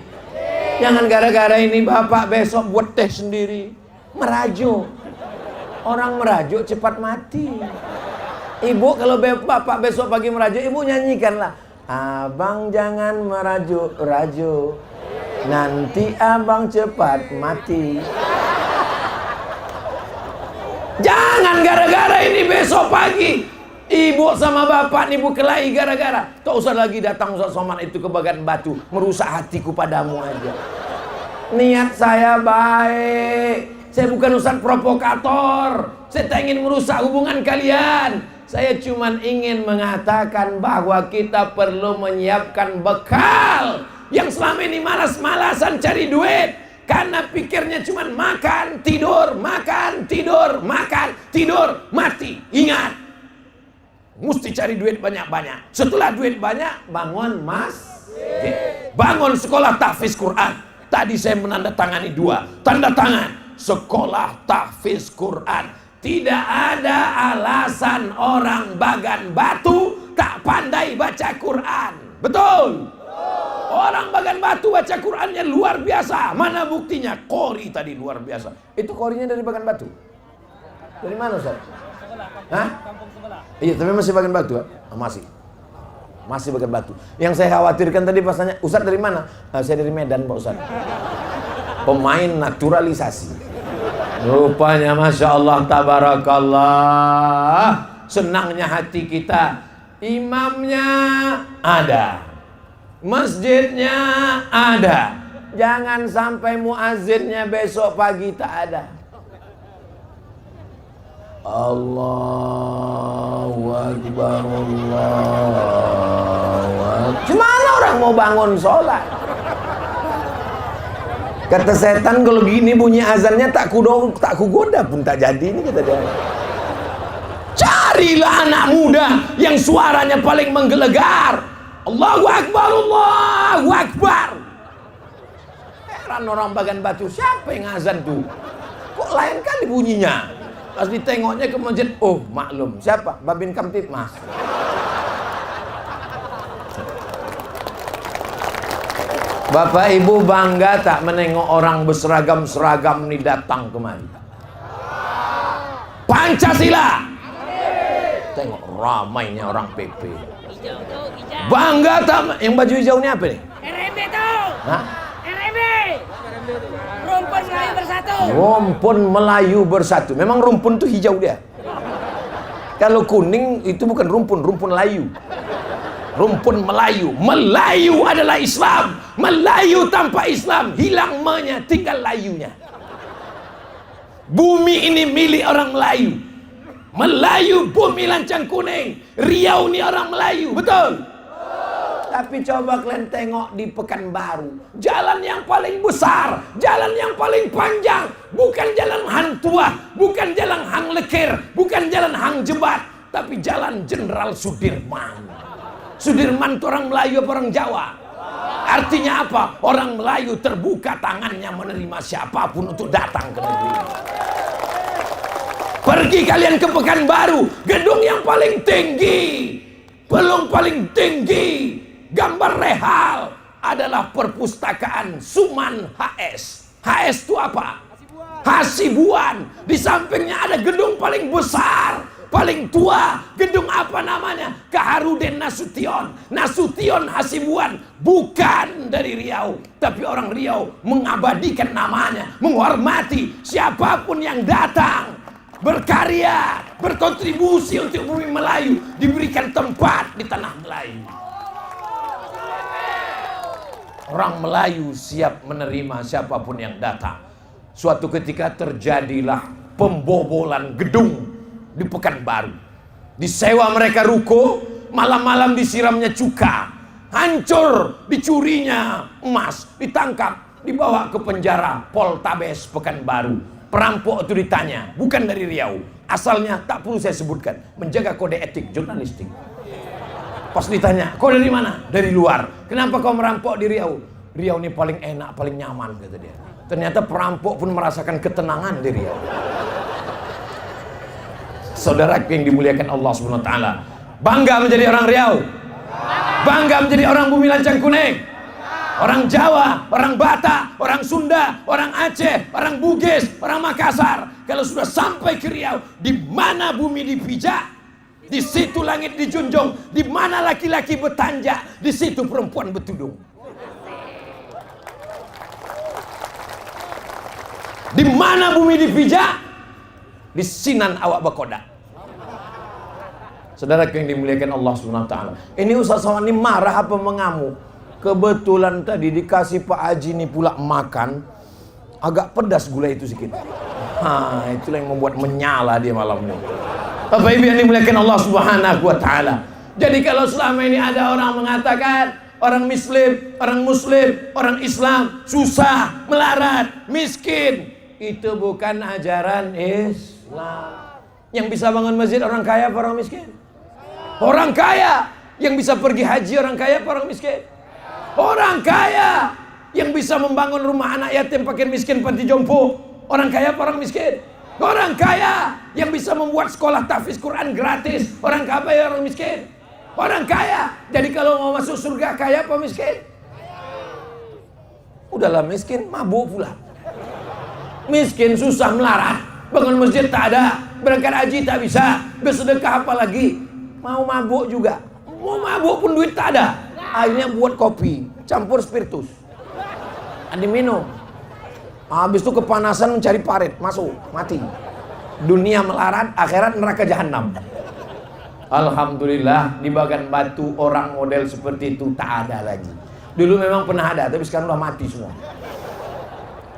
Jangan gara-gara ini bapak besok buat teh sendiri. Merajuk. Orang merajuk cepat mati. Ibu kalau bapak besok pagi merajuk, ibu nyanyikanlah, abang jangan merajuk-rajuk, nanti abang cepat mati. Jangan gara-gara ini besok pagi ibu sama bapak ibu kelahi gara-gara. Tak usah lagi datang Ustaz Somad itu ke Bagan Batu, merusak hatiku padamu aja. Niat saya baik. Saya bukan ustaz provokator. Saya tak ingin merusak hubungan kalian. Saya cuma ingin mengatakan bahwa kita perlu menyiapkan bekal. Yang selama ini malas-malasan cari duit, karena pikirnya cuma makan, tidur, mati. Ingat, mesti cari duit banyak-banyak. Setelah duit banyak, bangun masjid, bangun sekolah tahfiz Quran. Tadi saya menandatangani 2 tanda tangan. Sekolah tahfiz Quran. Tidak ada alasan orang Bagan Batu tak pandai baca Quran. Betul? Orang Bagan Batu baca Qurannya luar biasa. Mana buktinya? Qori tadi luar biasa. Itu qorinya dari Bagan Batu. Dari mana Ustaz? Hah? Iya, tapi masih Bagan Batu. Masih Bagan Batu. Yang saya khawatirkan tadi pasanya, Ustaz dari mana? Saya dari Medan Pak Ustaz. Pemain naturalisasi. Rupanya Masya Allah, tabarakallah. Senangnya hati kita. Imamnya ada, masjidnya ada. Jangan sampai muazzinnya besok pagi tak ada. Allahu Akbar, Allahu Akbar. Gimana orang mau bangun sholat? Kata setan, kalau gini bunyi azannya tak kugoda pun tak jadi. Ini kata dia. Carilah anak muda yang suaranya paling menggelegar. Allahu Akbar, Allahu Akbar. Heran orang Bagan Batu, siapa yang azan tuh? Kok lain kali bunyinya? Pas ditengoknya ke masjid, oh maklum, siapa? Babin Kamtipmas. Bapak Ibu bangga tak menengok orang berseragam-seragam ini datang kemari? Pancasila. Tak Tengok ramainya orang PP. Bangga tak? Yang baju hijau ini apa nih? RMB tuh. Hah? RMB. Rumpun Melayu Bersatu. Rumpun Melayu Bersatu. Memang rumpun tuh hijau dia. Kalau kuning itu bukan rumpun, rumpun layu. Rumpun Melayu. Melayu adalah Islam. Melayu tanpa Islam hilang me-nya, tinggal layunya. Bumi ini milik orang Melayu. Melayu bumi lancang kuning. Riau ini orang Melayu, betul? Tapi coba kalian tengok di Pekanbaru, jalan yang paling besar, jalan yang paling panjang, bukan jalan Hang Tuah, bukan jalan Hang Lekir, bukan jalan Hang Jebat, tapi jalan Jenderal Sudirman. Sudirman itu orang Melayu apa orang Jawa? Artinya apa? Orang Melayu terbuka tangannya menerima siapapun untuk datang ke negeri. Pergi kalian ke Pekanbaru, gedung yang paling tinggi, belum paling tinggi, gambar rehal adalah perpustakaan Suman HS. HS itu apa? Hasibuan. Di sampingnya ada gedung paling besar, paling tua. Gedung apa namanya? Kaharudin Nasution. Nasution Hasibuan. Bukan dari Riau, tapi orang Riau mengabadikan namanya, menghormati siapapun yang datang, berkarya, berkontribusi untuk bumi Melayu, diberikan tempat di tanah Melayu. Orang Melayu siap menerima siapapun yang datang. Suatu ketika terjadilah pembobolan gedung di Pekanbaru. Disewa mereka ruko, malam-malam disiramnya cuka, hancur, dicurinya emas, ditangkap, dibawa ke penjara Poltabes Pekanbaru. Perampok itu ditanya, bukan dari Riau, asalnya tak perlu saya sebutkan, menjaga kode etik jurnalistik. Pas ditanya, kau dari mana? Dari luar. Kenapa kau merampok di Riau? Riau ini paling enak, paling nyaman, kata dia. Ternyata perampok pun merasakan ketenangan di Riau. Saudara yang dimuliakan Allah Subhanahu wa taala, bangga menjadi orang Riau, bangga menjadi orang bumi lancang kuning, orang Jawa, orang Batak, orang Sunda, orang Aceh, orang Bugis, orang Makassar. Kalau sudah sampai ke Riau, di mana bumi dipijak, di situ langit dijunjung, di mana laki-laki bertanjak, di situ perempuan bertudung. Di mana bumi dipijak, di sinan awak berkodak. Saudara yang dimuliakan Allah Subhanahu wa taala. Ini Ustaz Somad ini marah apa mengamuk? Kebetulan tadi dikasih Pak Haji ini pula makan, agak pedas gula itu sedikit. Itulah yang membuat menyala dia malam ini. Bapak Ibu yang dimuliakan Allah Subhanahu wa taala. Jadi kalau selama ini ada orang mengatakan orang muslim, orang Islam susah, melarat, miskin, itu bukan ajaran Islam. Yang bisa bangun masjid orang kaya apa orang miskin? Orang kaya. Yang bisa pergi haji orang kaya apa orang miskin? Orang kaya. Yang bisa membangun rumah anak yatim fakir miskin panti jompo orang kaya apa orang miskin? Orang kaya. Yang bisa membuat sekolah tahfiz Quran gratis orang kaya orang miskin? Orang kaya. Jadi kalau mau masuk surga kaya apa miskin? Udahlah miskin, mabuk pula. Miskin susah melarat, bangun masjid tak ada, berangkat haji tak bisa, bersedekah apa lagi? Mau mabuk juga, mau mabuk pun duit tak ada. Akhirnya buat kopi, campur spiritus, diminum. Habis itu kepanasan mencari parit, masuk, mati. Dunia melarat, akhirat neraka jahanam. Alhamdulillah di Bagan Batu orang model seperti itu tak ada lagi. Dulu memang pernah ada, tapi sekarang udah mati semua.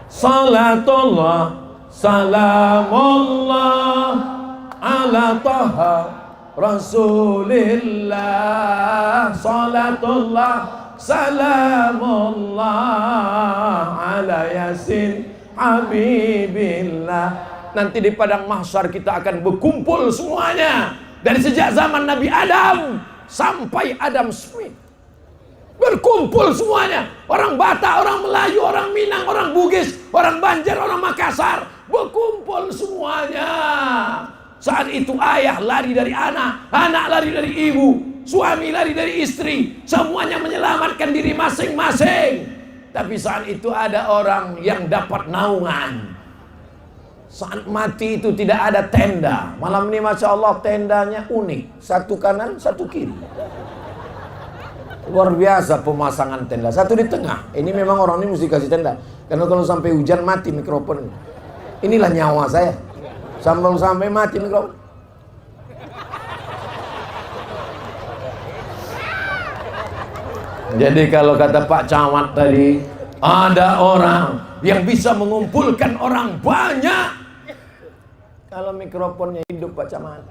Salatullah, salamullah ala taha Rasulillah. Salatullah, salamullah ala yasin habibillah. Nanti di padang mahsyar kita akan berkumpul semuanya, dari sejak zaman Nabi Adam sampai Adam Smith. Berkumpul semuanya, orang Batak, orang Melayu, orang Minang, orang Bugis, orang Banjar, orang Makassar, berkumpul semuanya. Saat itu ayah lari dari anak, anak lari dari ibu, suami lari dari istri, semuanya menyelamatkan diri masing-masing. Tapi saat itu ada orang yang dapat naungan. Saat mati itu tidak ada tenda. Malam ini Masya Allah tendanya unik. Satu kanan, satu kiri. Luar biasa pemasangan tenda. Satu di tengah. Ini memang orang ini mesti kasih tenda. Karena kalau sampai hujan mati mikrofon. Inilah nyawa saya. Sampai mati mikrofon. Jadi kalau kata Pak Camat tadi, ada orang yang bisa mengumpulkan orang banyak. Kalau mikrofonnya hidup Pak Camat.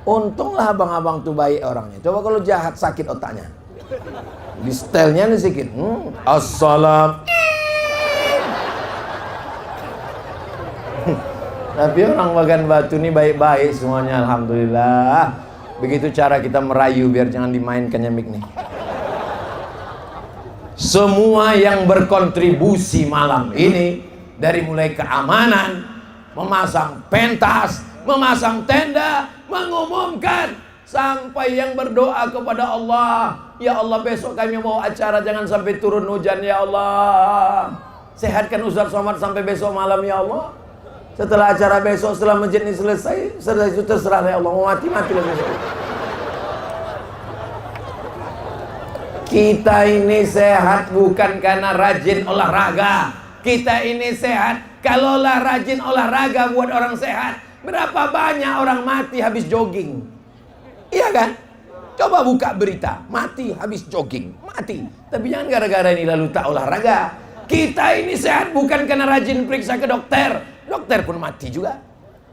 Untunglah abang-abang tuh baik orangnya. Coba kalau jahat sakit otaknya. Di stylenya nih sedikit. Assalam. Tapi orang Bagan Batu ini baik-baik semuanya, alhamdulillah. Begitu cara kita merayu biar jangan dimainkannya mic nih. Semua yang berkontribusi malam ini, dari mulai keamanan, memasang pentas, memasang tenda, mengumumkan, sampai yang berdoa kepada Allah, ya Allah besok kami mau acara jangan sampai turun hujan ya Allah. Sehatkan Ustaz Somad sampai besok malam ya Allah. Setelah acara besok, setelah masjid ini selesai, setelah itu terserah ya Allah, mau mati-mati lah besok. Kita ini sehat bukan karena rajin olahraga. Kita ini sehat kalaulah rajin olahraga buat orang sehat. Berapa banyak orang mati habis jogging? Iya kan? Coba buka berita, mati habis jogging, mati. Tapi jangan gara-gara ini lalu tak olahraga. Kita ini sehat bukan karena rajin periksa ke dokter. Dokter pun mati juga.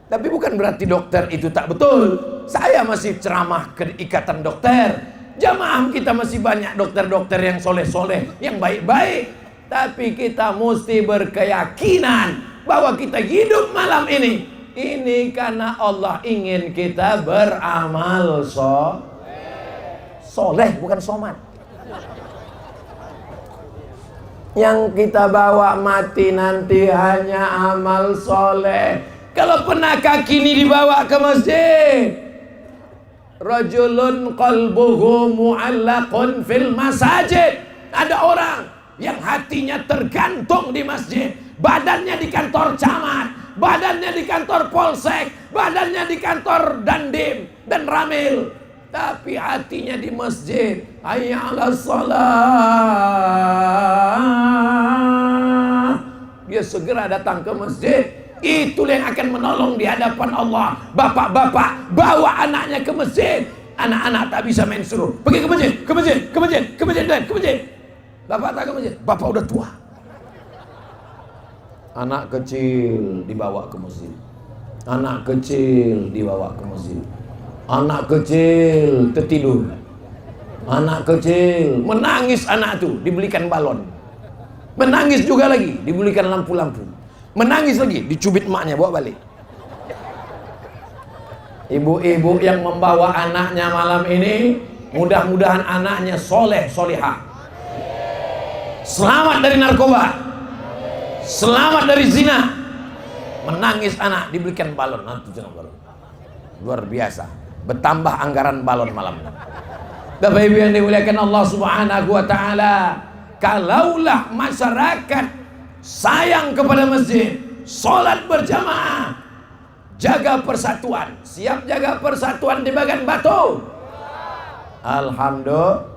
Tapi bukan berarti dokter itu tak betul. Saya masih ceramah ke ikatan dokter. Jamaah kita masih banyak dokter-dokter yang soleh-soleh, yang baik-baik. Tapi kita mesti berkeyakinan bahwa kita hidup malam ini karena Allah ingin kita beramal soleh, bukan somat. Yang kita bawa mati nanti hanya amal soleh. Kalau pernah kaki ini dibawa ke masjid, rajulun qalbuhu mu'allaqun fil masajid. Ada orang yang hatinya tergantung di masjid. Badannya di kantor camat, badannya di kantor polsek, badannya di kantor dandim dan ramil, tapi hatinya di masjid. Hayya 'alas shalah. Dia segera datang ke masjid. Itulah yang akan menolong di hadapan Allah. Bapak-bapak bawa anaknya ke masjid. Anak-anak tak bisa main suruh. Pergi ke masjid, ke masjid, ke masjid, ke masjid, dan ke masjid. Bapak tak ke masjid. Bapak udah tua. Anak kecil dibawa ke masjid. Anak kecil dibawa ke masjid. Anak kecil tertidur. Anak kecil menangis, anak itu dibelikan balon. Menangis juga lagi, dibelikan lampu-lampu. Menangis lagi, dicubit emaknya, bawa balik. Ibu-ibu yang membawa anaknya malam ini, mudah-mudahan anaknya soleh, solihah. Selamat dari narkoba. Selamat dari zina. Menangis anak, dibelikan balon. Nanti jangan balon. Luar biasa. Bertambah anggaran balon malam ini. Bapak Ibu yang dimuliakan Allah Subhanahu wa taala, kalaulah masyarakat sayang kepada masjid, sholat berjamaah, jaga persatuan. Siap jaga persatuan di Bagan Batu? Alhamdulillah.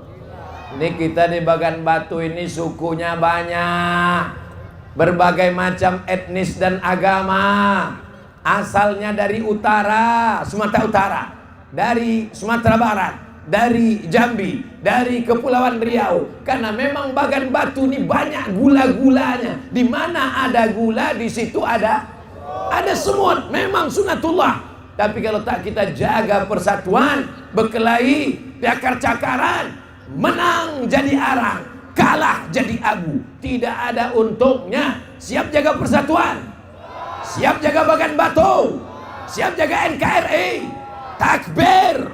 Ini kita di Bagan Batu ini sukunya banyak, berbagai macam etnis dan agama. Asalnya dari utara, Sumatera Utara, dari Sumatera Barat, dari Jambi, dari Kepulauan Riau. Karena memang Bagan Batu ini banyak gula-gulanya. Di mana ada gula, di situ ada semut. Memang sunatullah. Tapi kalau tak kita jaga persatuan, berkelahi, cakar-cakaran, menang jadi arang, kalah jadi abu, tidak ada untungnya. Siap jaga persatuan? Siap jaga Bagan Batu? Siap jaga NKRI? Takbir!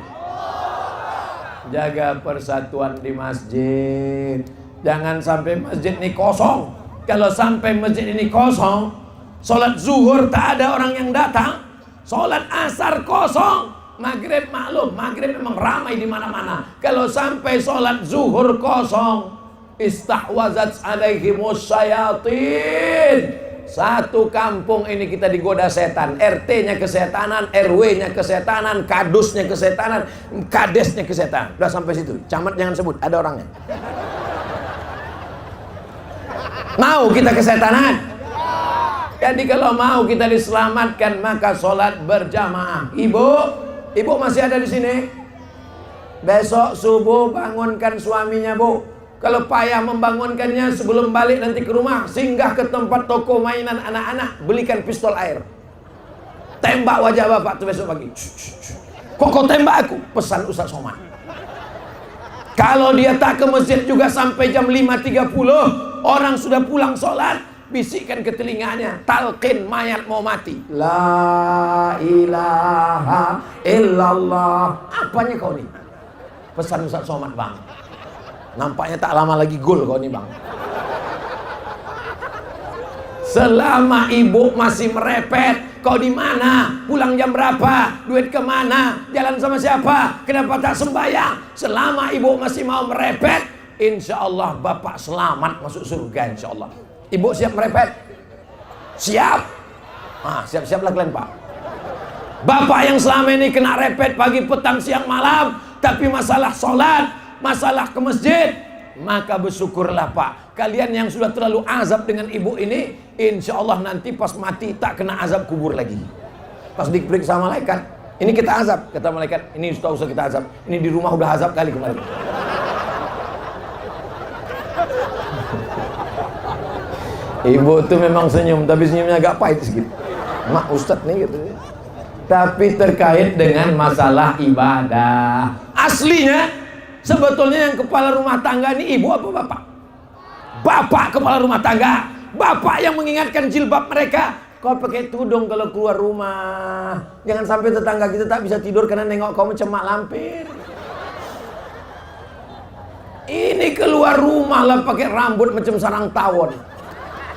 Jaga persatuan di masjid. Jangan sampai masjid ini kosong. Kalau sampai masjid ini kosong, sholat zuhur tak ada orang yang datang, sholat asar kosong, maghrib maklum, maghrib memang ramai di mana-mana. Kalau sampai sholat zuhur kosong, istahwazat alaihimus syayatin, Satu kampung ini kita digoda setan. RT-nya kesetanan, RW-nya kesetanan, kadusnya kesetanan, kadesnya kesetanan. Udah sampai situ. Camat jangan sebut, ada orangnya. Mau kita kesetanan? Jadi kalau mau kita diselamatkan, maka sholat berjamaah. Ibu masih ada di sini? Besok subuh bangunkan suaminya, Bu. Kalau payah membangunkannya, sebelum balik nanti ke rumah, singgah ke tempat toko mainan anak-anak, belikan pistol air. Tembak wajah bapak tuh besok pagi. Kok kau tembak aku? Pesan Ustaz Somad. Kalau dia tak ke masjid juga sampai jam 5.30, orang sudah pulang sholat, bisikkan ke telinganya, talqin mayat mau mati. La ilaha illallah. Apanya kau nih? Pesan Ustaz Somad, Bang. Nampaknya tak lama lagi gol kau nih, Bang. Selama ibu masih merepet, kau di mana? Pulang jam berapa? Duit kemana? Jalan sama siapa? Kenapa tak sembahyang? Selama ibu masih mau merepet, insya Allah bapak selamat masuk surga, insya Allah. Ibu siap merepet? Siap? Siap-siaplah kalian, Pak. Bapak yang selama ini kena repet pagi, petang, siang, malam, tapi masalah sholat, masalah ke masjid, maka bersyukurlah, Pak. Kalian yang sudah terlalu azab dengan ibu ini, insya Allah nanti pas mati tak kena azab kubur lagi. Pas diperiksa malaikat, ini kita azab, kata malaikat, ini usah kita azab, ini di rumah udah azab kali kemarin. Ibu tuh memang senyum, tapi senyumnya agak pahit sedikit. Mak Ustadz nih gitu. Tapi terkait dengan masalah ibadah, aslinya sebetulnya yang kepala rumah tangga ini ibu apa bapak? Bapak kepala rumah tangga. Bapak yang mengingatkan jilbab mereka. Kau pakai tudung kalau keluar rumah. Jangan sampai tetangga kita tak bisa tidur karena nengok kau mencemak lampir. Ini keluar rumah lah pakai rambut macam sarang tawon.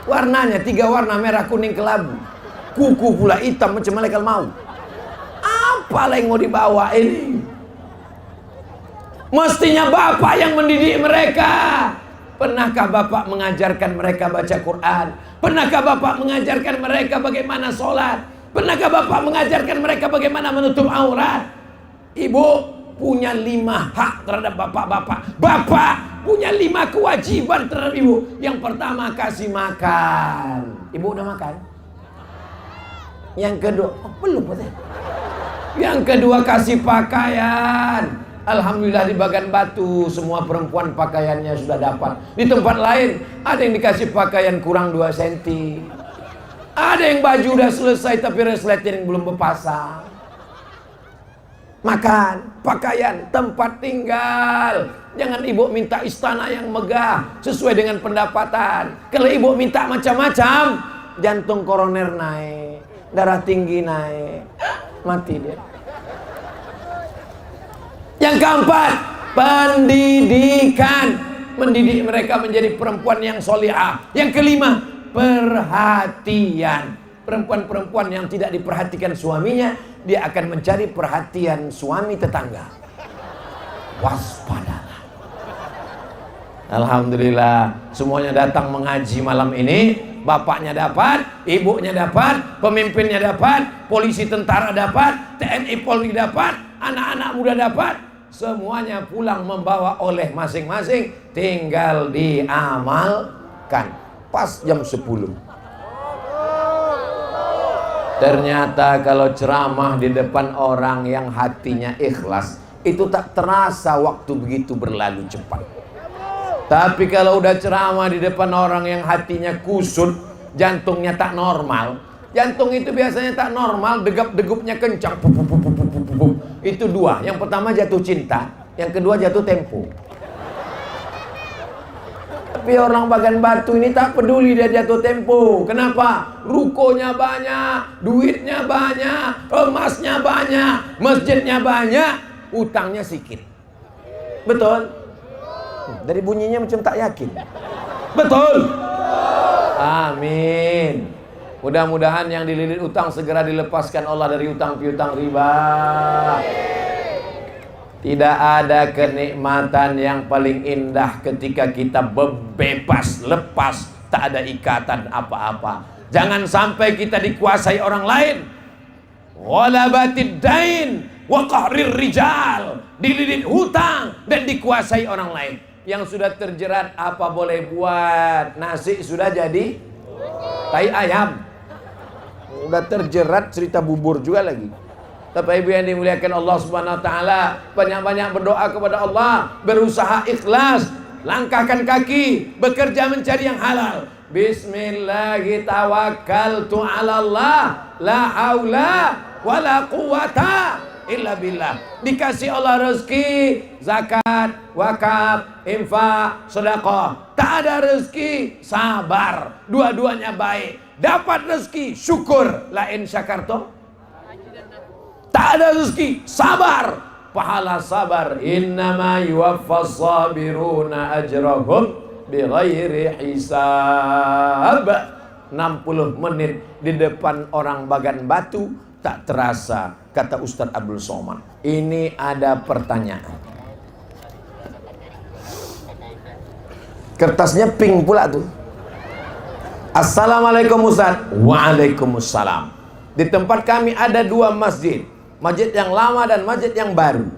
Warnanya 3 warna, merah, kuning, kelabu. Kuku pula hitam macam malaikat maut. Apa yang mau dibawa ini? Mestinya bapak yang mendidik mereka. Pernahkah bapak mengajarkan mereka baca Quran? Pernahkah bapak mengajarkan mereka bagaimana sholat? Pernahkah bapak mengajarkan mereka bagaimana menutup aurat? Ibu punya 5 hak terhadap bapak-bapak. Bapak punya 5 kewajiban terhadap ibu. Yang pertama, kasih makan. Ibu udah makan? Yang kedua, belum betul. Yang kedua, kasih pakaian. Alhamdulillah di Bagan Batu semua perempuan pakaiannya sudah dapat. Di tempat lain ada yang dikasih pakaian kurang 2 cm. Ada yang baju udah selesai tapi resleting belum berpasang. Makan, pakaian, tempat tinggal. Jangan ibu minta istana yang megah sesuai dengan pendapatan. Kalau ibu minta macam-macam, jantung koroner naik, darah tinggi naik, mati dia. Yang keempat, pendidikan. Mendidik mereka menjadi perempuan yang solihah. Yang kelima, perhatian. Perempuan-perempuan yang tidak diperhatikan suaminya, dia akan mencari perhatian suami tetangga. Waspadalah. Alhamdulillah, semuanya datang mengaji malam ini. Bapaknya dapat, ibunya dapat, pemimpinnya dapat, polisi tentara dapat, TNI Polri dapat, anak-anak muda dapat. Semuanya pulang membawa oleh masing-masing, tinggal diamalkan. Pas jam 10. Ternyata kalau ceramah di depan orang yang hatinya ikhlas, itu tak terasa waktu begitu berlalu cepat. Tapi kalau udah ceramah di depan orang yang hatinya kusut, jantungnya tak normal. Jantung itu biasanya tak normal, degap-degupnya kencang. Itu 2. Yang pertama jatuh cinta, yang kedua jatuh tempo. Tapi orang Bagan Batu ini tak peduli dia jatuh tempo. Kenapa? Rukonya banyak, duitnya banyak, emasnya banyak, masjidnya banyak, utangnya sedikit. Betul? Dari bunyinya macam tak yakin. Betul? Amin. Mudah-mudahan yang dililit utang segera dilepaskan Allah dari utang piutang riba. Tidak ada kenikmatan yang paling indah ketika kita bebas, lepas, tak ada ikatan apa-apa. Jangan sampai kita dikuasai orang lain. Walabatid dain wa qahrir rijal, dililit hutang dan dikuasai orang lain. Yang sudah terjerat apa boleh buat, nasi sudah jadi tai ayam. Udah terjerat cerita bubur juga lagi. Bapak Ibu yang dimuliakan Allah Subhanahu wa taala, banyak-banyak berdoa kepada Allah, berusaha ikhlas, langkahkan kaki, bekerja mencari yang halal. Bismillahi tawakkaltu 'ala Allah, la haula wala quwata illa billah. Dikasih Allah rezeki, zakat, wakaf, infak, sedekah. Tak ada rezeki, sabar. Dua-duanya baik. Dapat rezeki, syukur. La in syakartum. Tak ada rezeki, sabar. Pahala sabar. Innama yuwaffas sabiruna ajrahum bighairi hisab. 60 menit di depan orang bagan batu tak terasa, kata Ustadz Abdul Somad. Ini ada pertanyaan. Kertasnya pink pula tuh. Assalamualaikum Ustadz. Waalaikumsalam. Di tempat kami ada 2 masjid, masjid yang lama dan masjid yang baru.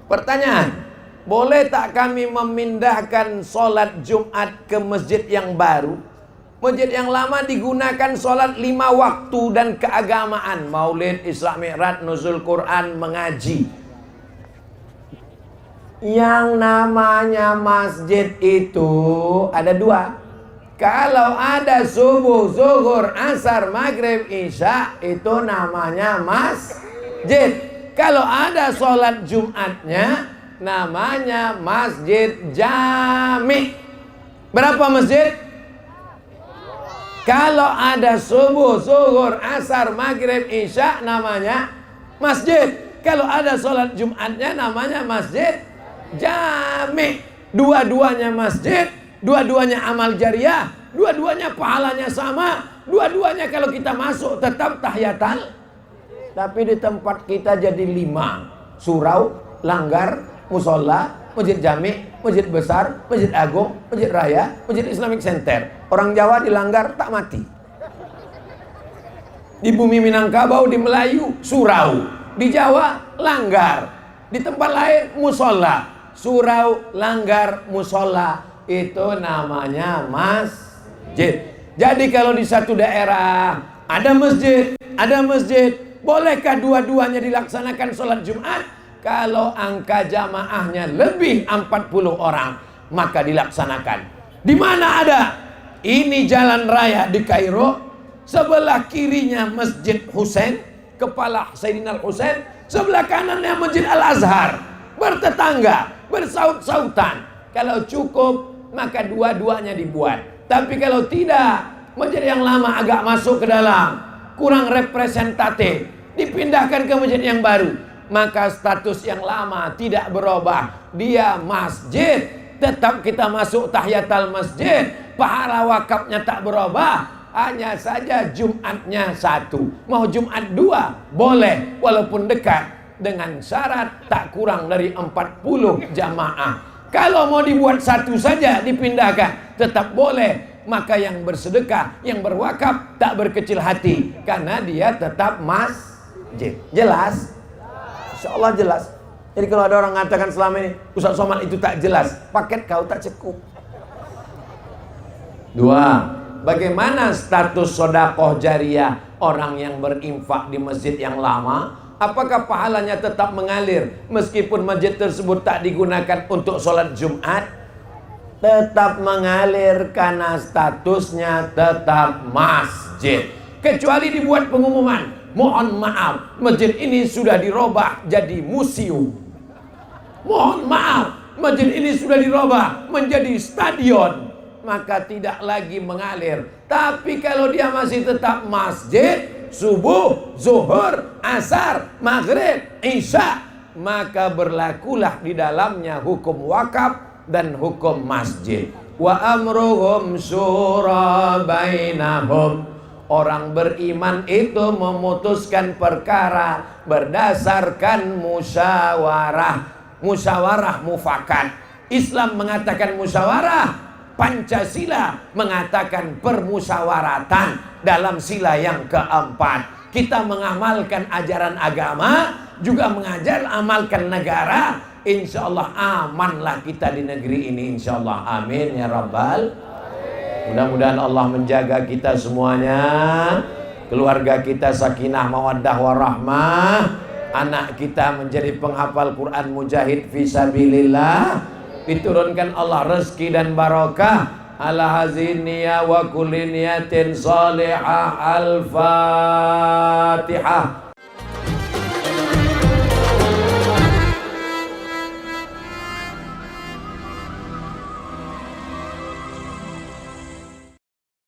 Pertanyaan, boleh tak kami memindahkan sholat Jumat ke masjid yang baru? Masjid yang lama digunakan sholat 5 waktu dan keagamaan, maulid, Isra Mi'raj, nuzul Quran, mengaji. Yang namanya masjid itu ada 2. Kalau ada subuh, zuhur, asar, maghrib, isya, itu namanya masjid. Kalau ada sholat Jumatnya, namanya masjid jami. Berapa masjid? Kalau ada subuh, zuhur, asar, maghrib, isya, namanya masjid. Kalau ada sholat Jumatnya, namanya masjid jami. Dua-duanya masjid, dua-duanya amal jariah, dua-duanya pahalanya sama, dua-duanya kalau kita masuk tetap tahiyatal. Tapi di tempat kita jadi 5: surau, langgar, musola, masjid jami, masjid besar, masjid agung, masjid raya, masjid Islamic Center. Orang Jawa dilanggar tak mati. Di bumi Minangkabau, di Melayu, surau. Di Jawa, langgar. Di tempat lain, musola. Surau, langgar, musola. Itu namanya masjid. Jadi kalau di satu daerah ada masjid, bolehkah dua-duanya dilaksanakan sholat Jumat? Kalau angka jamaahnya lebih 40 orang, maka dilaksanakan. Di mana ada? Ini jalan raya di Kairo, sebelah kirinya Masjid Husain, kepala Sayyidina Husain, sebelah kanannya Masjid Al-Azhar, bertetangga, bersaut-sautan. Kalau cukup, maka dua-duanya dibuat. Tapi kalau tidak, masjid yang lama agak masuk ke dalam, kurang representatif, dipindahkan ke masjid yang baru, maka status yang lama tidak berubah. Dia masjid, tetap kita masuk tahiyatul masjid, pahala wakafnya tak berubah, hanya saja Jumatnya 1. Mau Jumat 2 boleh, walaupun dekat, dengan syarat tak kurang dari 40 jamaah. Kalau mau dibuat 1 saja dipindahkan, tetap boleh. Maka yang bersedekah, yang berwakaf tak berkecil hati, karena dia tetap masjid. Jelas? Insya Allah jelas. Jadi kalau ada orang mengatakan selama ini Ustaz Somad itu tak jelas, paket kau tak cukup. 2. Bagaimana status sedekah jariah orang yang berinfak di masjid yang lama? Apakah pahalanya tetap mengalir meskipun masjid tersebut tak digunakan untuk sholat Jumat? Tetap mengalir karena statusnya tetap masjid. Kecuali dibuat pengumuman, mohon maaf, masjid ini sudah dirubah jadi museum. Mohon maaf, masjid ini sudah dirubah menjadi stadion. Maka tidak lagi mengalir. Tapi kalau dia masih tetap masjid, subuh, zuhur, asar, maghrib, isya, maka berlakulah di dalamnya hukum wakaf dan hukum masjid. Wa amruhum syura bainahum. Orang beriman itu memutuskan perkara berdasarkan musyawarah. Musyawarah mufakat. Islam mengatakan musyawarah, Pancasila mengatakan permusyawaratan dalam sila yang keempat. Kita mengamalkan ajaran agama, juga amalkan negara. Insya Allah amanlah kita di negeri ini, insya Allah. Amin ya Rabbal. Mudah-mudahan Allah menjaga kita semuanya, keluarga kita sakinah mawaddah warahmah, anak kita menjadi penghafal Quran mujahid fisabilillah, diturunkan Allah rezeki dan barakah. Ala haziniya wa kulli niyatin salihah. Al-Fatihah.